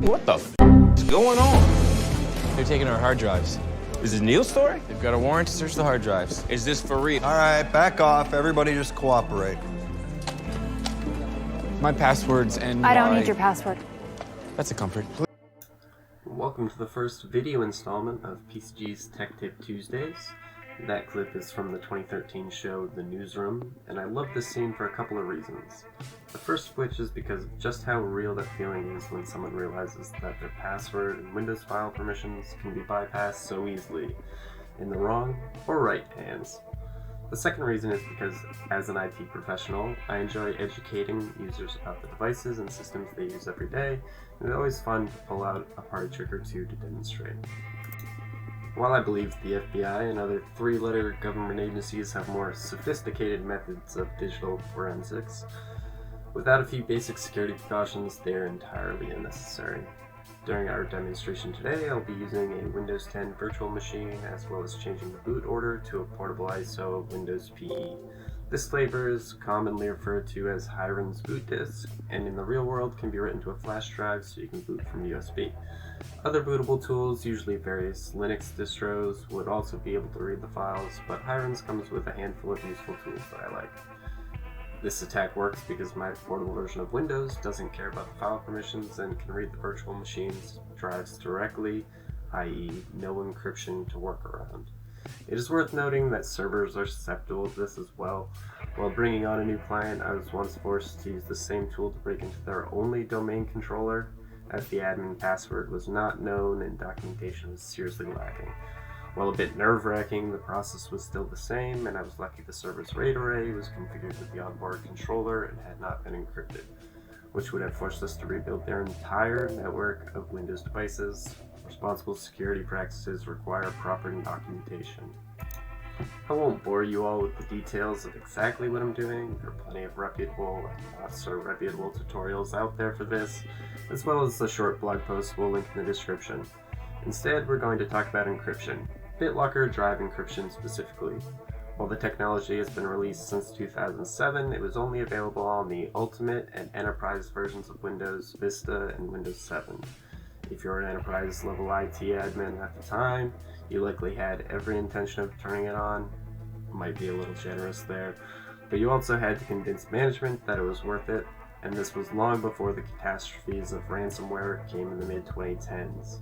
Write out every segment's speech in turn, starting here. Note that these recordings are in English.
What the is going on? They're taking our hard drives. Is it Neil's story? They've got a warrant to search the hard drives. Is this for real? All right, back off. Everybody just cooperate. My passwords and I don't need your password. That's a comfort. Welcome to the first video installment of PCG's Tech Tip Tuesdays. That clip is from the 2013 show The Newsroom, and I love this scene for a couple of reasons. The first of which is because of just how real that feeling is when someone realizes that their password and Windows file permissions can be bypassed so easily, in the wrong or right hands. The second reason is because, as an IT professional, I enjoy educating users about the devices and systems they use every day, and it's always fun to pull out a party trick or two to demonstrate. While I believe the FBI and other three-letter government agencies have more sophisticated methods of digital forensics, without a few basic security precautions, they are entirely unnecessary. During our demonstration today, I'll be using a Windows 10 virtual machine as well as changing the boot order to a portable ISO Windows PE. This flavor is commonly referred to as Hiram's boot disk, and in the real world can be written to a flash drive so you can boot from USB. Other bootable tools, usually various Linux distros, would also be able to read the files, but Hiram's comes with a handful of useful tools that I like. This attack works because my portable version of Windows doesn't care about the file permissions and can read the virtual machine's drives directly, i.e. no encryption to work around. It is worth noting that servers are susceptible to this as well. While bringing on a new client, I was once forced to use the same tool to break into their only domain controller, as the admin password was not known and documentation was seriously lacking. While a bit nerve-wracking, the process was still the same, and I was lucky the server's RAID array was configured with the onboard controller and had not been encrypted, which would have forced us to rebuild their entire network of Windows devices. Responsible security practices require proper documentation. I won't bore you all with the details of exactly what I'm doing. There are plenty of reputable and not so reputable tutorials out there for this, as well as a short blog post we'll link in the description. Instead, we're going to talk about encryption. Bitlocker drive encryption specifically. While the technology has been released since 2007, it was only available on the Ultimate and Enterprise versions of Windows Vista and Windows 7. If you're an enterprise level IT admin at the time, you likely had every intention of turning it on. Might be a little generous there, but you also had to convince management that it was worth it, and this was long before the catastrophes of ransomware came in the mid-2010s.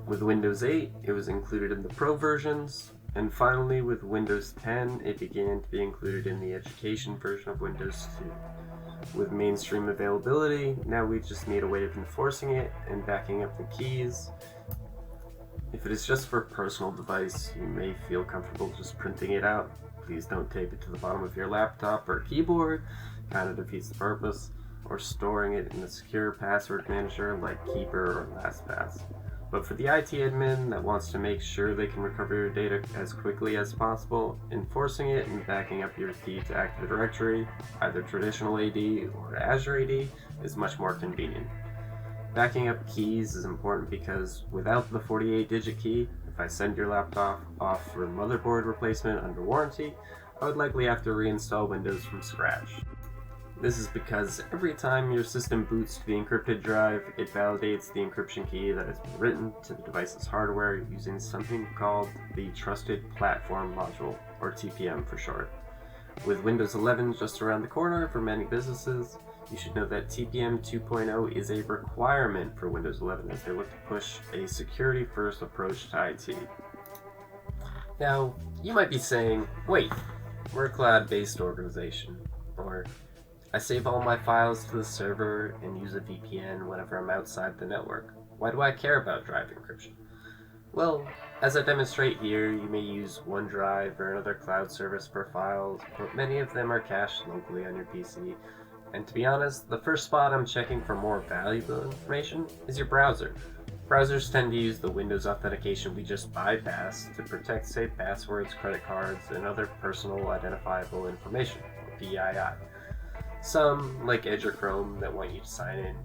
With Windows 8, it was included in the Pro versions, and finally with Windows 10, it began to be included in the education version of Windows 2. With mainstream availability, now we just need a way of enforcing it and backing up the keys. If it is just for a personal device, you may feel comfortable just printing it out. Please don't tape it to the bottom of your laptop or keyboard, kind of defeats the purpose, or storing it in a secure password manager like Keeper or LastPass. But for the IT admin that wants to make sure they can recover your data as quickly as possible, enforcing it and backing up your key to Active Directory, either traditional AD or Azure AD, is much more convenient. Backing up keys is important because without the 48-digit key, if I send your laptop off for motherboard replacement under warranty, I would likely have to reinstall Windows from scratch. This is because every time your system boots to the encrypted drive, it validates the encryption key that has been written to the device's hardware using something called the Trusted Platform Module, or TPM for short. With Windows 11 just around the corner for many businesses, you should know that TPM 2.0 is a requirement for Windows 11 as they look to push a security-first approach to IT. Now, you might be saying, wait, we're a cloud-based organization, or I save all my files to the server and use a VPN whenever I'm outside the network. Why do I care about drive encryption? Well, as I demonstrate here, you may use OneDrive or another cloud service for files, but many of them are cached locally on your PC. And to be honest, the first spot I'm checking for more valuable information is your browser. Browsers tend to use the Windows authentication we just bypassed to protect, say, passwords, credit cards, and other personal identifiable information, or PII. Some, like Edge or Chrome, that want you to sign in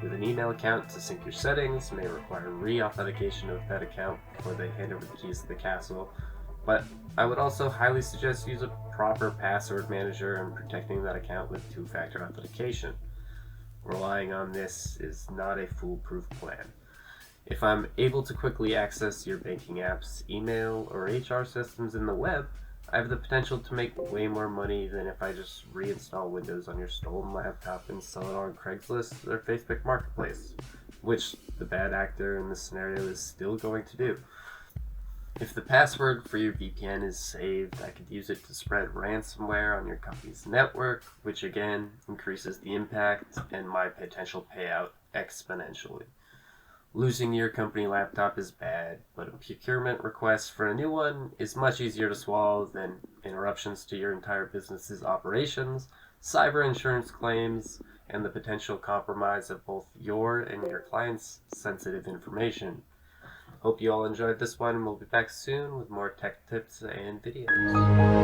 with an email account to sync your settings may require re-authentication of that account before they hand over the keys to the castle, But I would also highly suggest use a proper password manager and protecting that account with two-factor authentication. Relying on this is not a foolproof plan. If I'm able to quickly access your banking apps, email, or HR systems in the web, I have the potential to make way more money than if I just reinstall Windows on your stolen laptop and sell it on Craigslist or Facebook Marketplace, which the bad actor in this scenario is still going to do. If the password for your VPN is saved, I could use it to spread ransomware on your company's network, which again increases the impact and my potential payout exponentially. Losing your company laptop is bad, but a procurement request for a new one is much easier to swallow than interruptions to your entire business's operations, cyber insurance claims, and the potential compromise of both your and your client's sensitive information. Hope you all enjoyed this one, and we'll be back soon with more tech tips and videos.